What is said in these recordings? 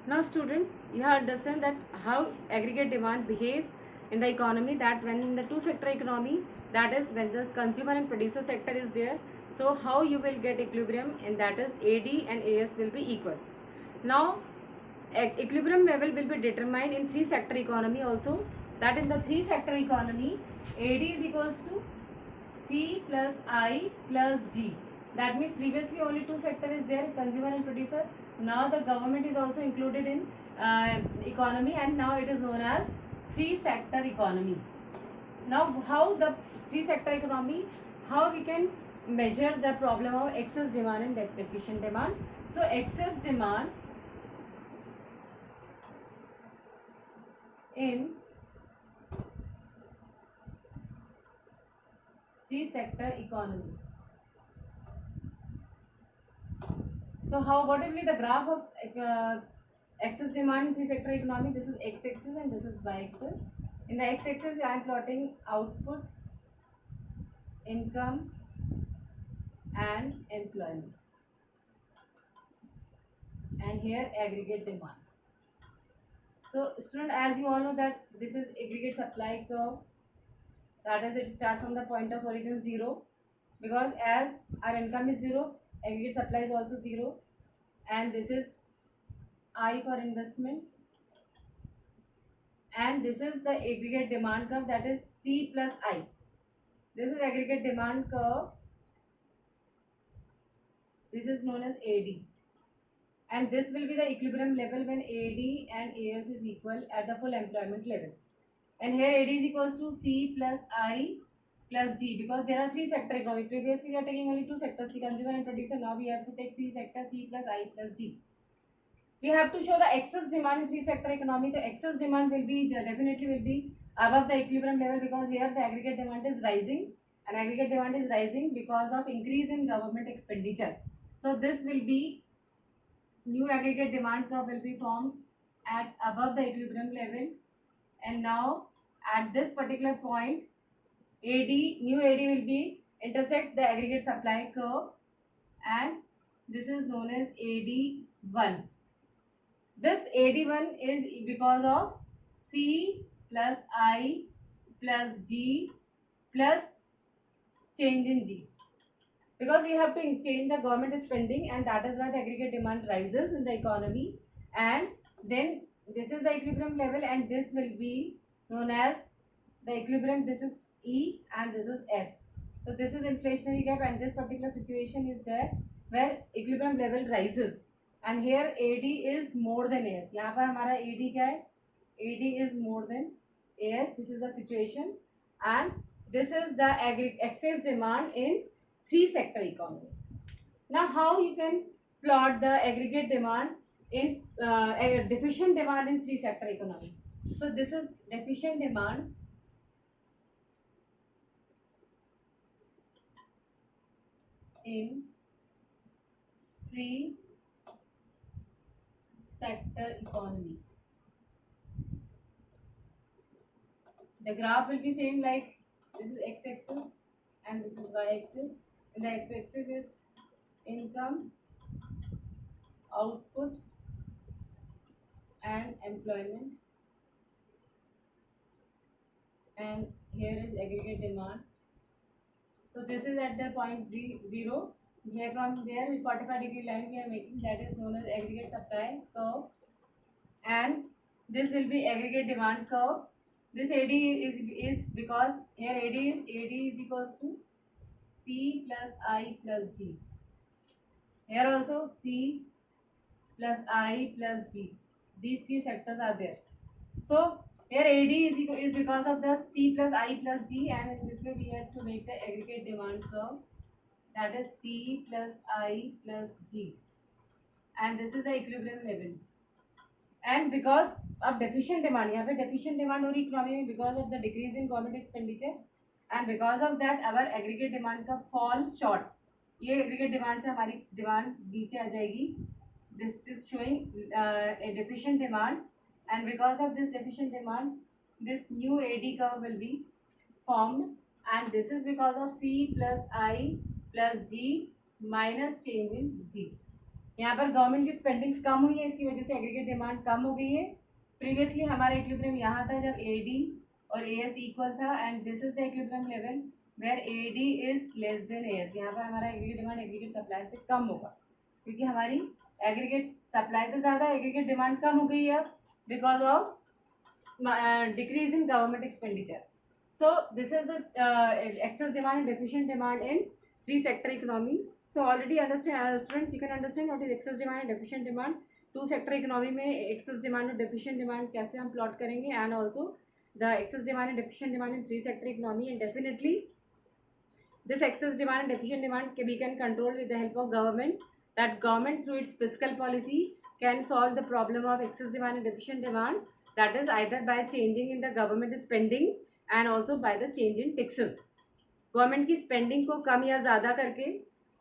Now students, you have understand that how aggregate demand behaves in the economy, that when in the two sector economy, that is when the consumer and producer sector is there, so how you will get equilibrium, and that is AD and AS will be equal. Now equilibrium level will be determined in three sector economy also, that in the three sector economy AD is equals to C plus I plus G. That means previously only two sector is there, consumer and producer. Now the government is also included in economy, and now it is known as three sector economy. Now how the three sector economy, how we can measure the problem of excess demand and deficient demand. So excess demand in three sector economy. So how, what will be the graph of excess demand in three sector economy? This is x-axis and this is y-axis. In the x-axis I am plotting output, income and employment, and here aggregate demand. So student, as you all know that this is aggregate supply curve, that is it start from the point of origin 0, because as our income is 0, aggregate supply is also 0, and this is I for investment, and this is the aggregate demand curve, that is C plus I. This is aggregate demand curve, this is known as AD, and this will be the equilibrium level when AD and AS is equal at the full employment level. And here AD is equals to C plus I plus G, because there are three sector economy. Previously we are taking only two sectors, the consumer and producer. Now we have to take three sectors, C plus I plus G. We have to show the excess demand in three sector economy. The excess demand will be definitely will be above the equilibrium level, because here the aggregate demand is rising, and aggregate demand is rising because of increase in government expenditure. So this will be new aggregate demand curve will be formed at above the equilibrium level, and now at this particular point AD, new AD will be intersect the aggregate supply curve, and this is known as AD1. This AD1 is because of C plus I plus G plus change in G, because we have to change the government spending, and that is why the aggregate demand rises in the economy. And then this is the equilibrium level, and this will be known as the equilibrium. This is E and this is F. So this is inflationary gap, and this particular situation is there where equilibrium level rises, and here AD is more than AS. यहाँ पर हमारा AD क्या है? AD is more than AS. This is the situation, and this is the excess demand in three sector economy. Now how you can plot the aggregate demand in deficient demand in three sector economy? So this is deficient demand in three sector economy. The graph will be same like this is x-axis and this is y-axis, and the x-axis is income, output and employment, and here is aggregate demand. So this is at the point 0. Here from there 45-degree line we are making, that is known as aggregate supply curve, and this will be aggregate demand curve. This AD is because here AD is equals to C plus I plus G. Here also C plus I plus G. These three sectors are there. So here AD is because of the C plus I plus G, and in this way we have to make the aggregate demand curve, that is C plus I plus G, and this is the equilibrium level. And because of deficient demand, यहाँ पे deficient demand हो रही economy में because of the decrease in government expenditure, and because of that our aggregate demand का fall short. ये aggregate demand से हमारी demand नीचे आ जाएगी. This is showing a deficient demand, and because of this deficient demand, this new AD curve will be formed, and this is because of C plus I plus G minus change in G. यहाँ पर government की spendings कम हुई है, इसकी वजह से aggregate demand कम हो गई है. प्रीवियसली हमारा इक्विलिब्रियम यहाँ था जब ए डी और ए एस इक्वल था, and this is the equilibrium level where A D is less than A S. यहाँ पर हमारा एग्रीगेट डिमांड एग्रीगेट सप्लाई से कम होगा, क्योंकि हमारी एग्रीगेट सप्लाई तो ज़्यादा, एग्रीगेट डिमांड कम हो गई है अब because of decrease in government expenditure. So this is the excess demand and deficient demand in three sector economy. So already understand, students, you can understand what is excess demand and deficient demand. Two sector economy में excess demand और deficient demand कैसे हम plot करेंगे, and also the excess demand and deficient demand in three sector economy, and definitely this excess demand and deficient demand we can control with the help of government. That government through its fiscal policy can solve the problem of excess demand and deficient demand. That is either by changing in the government spending and also by the change in taxes. Government की spending को कम या ज़्यादा करके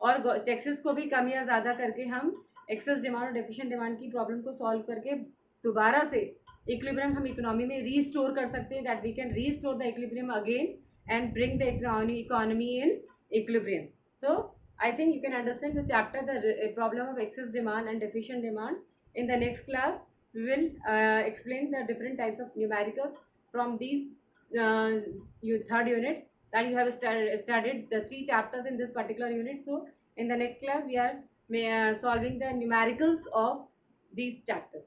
और taxes को भी कम या ज़्यादा करके हम एक्सेस डिमांड और डेफिशिएंट डिमांड की प्रॉब्लम को सॉल्व करके दोबारा से इक्विलिब्रियम हम इकोनॉमी में रीस्टोर कर सकते हैं. That we can restore the equilibrium again and bring the economy in equilibrium. So I think you can understand this chapter, the problem of excess demand and deficient demand. In the next class we will explain the different types of numericals from these third unit that you have studied the three chapters in this particular unit. So in the next class we are solving the numericals of these chapters.